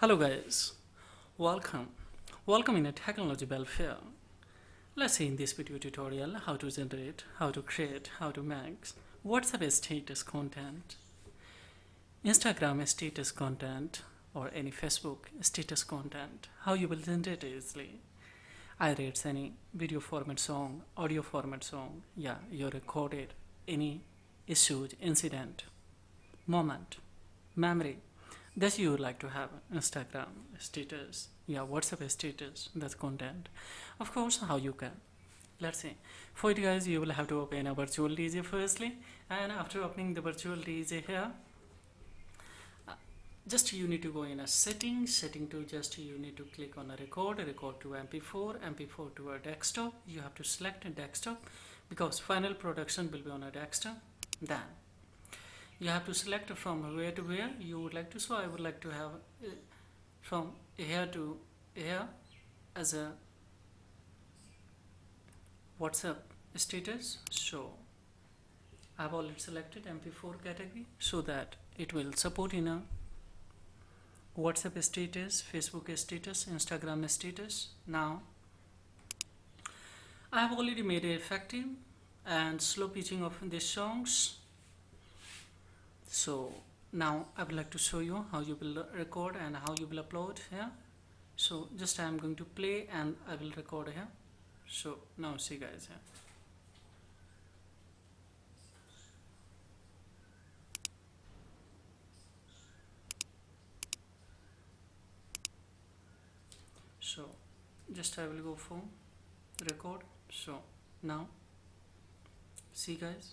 Hello guys, welcome. Welcome in a technology welfare. Let's see in this video tutorial how to generate, how to create, how to make WhatsApp status content, Instagram status content, or any Facebook status content, how you will generate easily. Either it's any video format song, audio format song, yeah, you recorded any issued incident, moment, memory that you would like to have Instagram status, yeah, WhatsApp status, that's content. Of course, how you can. Let's see. For it guys, you will have to open a virtual DJ firstly, and after opening the virtual DJ here, just you need to go in a setting to just you need to click on a record to mp4 to a desktop. You have to select a desktop because final production will be on a desktop. Then you have to select from where to where you would like to. So I would like to have from here to here as a WhatsApp status. So I've already selected mp4 category so that it will support in a WhatsApp status, Facebook status, Instagram status. Now I have already made it effective and slow pitching of these songs. So now I would like to show you how you will record and how you will upload here. So just I am going to play and I will record here. So now see guys here. So just I will go for record. So now see guys.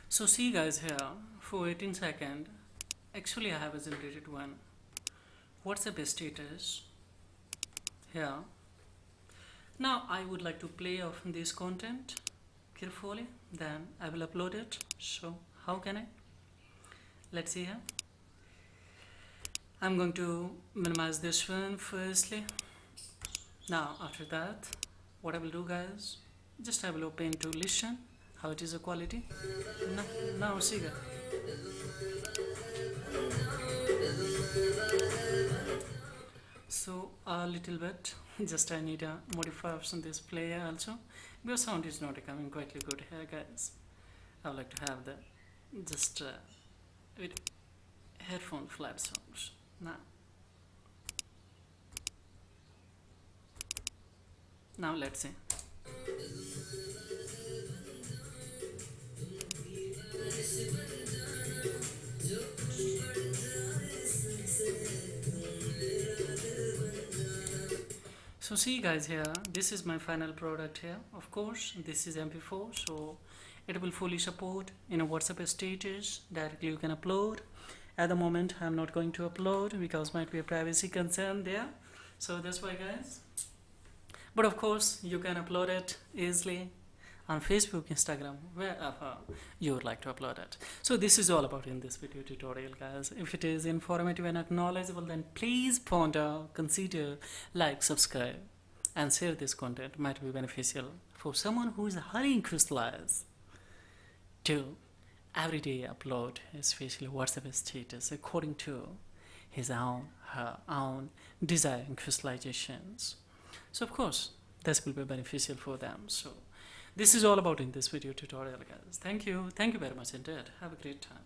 So see guys here for 18 seconds. Actually I have generated one WhatsApp status here. Now I would like to play off this content carefully, then I will upload it. So how can I? Let's see here. I'm going to minimize this one firstly. Now after that what I will do guys, just I will open to listen how it is a quality. Now see guys. So a little bit just I need a modify option this player also because sound is not coming quite good here guys. I would like to have the just with headphone flat sounds. Now let's see. So see guys here, this is my final product here. Of course this is mp4, so it will fully support in a WhatsApp status. Directly you can upload. At the moment I'm not going to upload because might be a privacy concern there, so that's why guys. But of course you can upload it easily on Facebook, Instagram, wherever you would like to upload it. So this is all about in this video tutorial guys. If it is informative and acknowledgeable, then please ponder, consider, like, subscribe and share this content. Might be beneficial for someone who is highly crystallized to everyday upload, especially WhatsApp status according to his own, her own desire and crystallizations. So of course this will be beneficial for them. So this is all about in this video tutorial guys. Thank you very much indeed. Have a great time.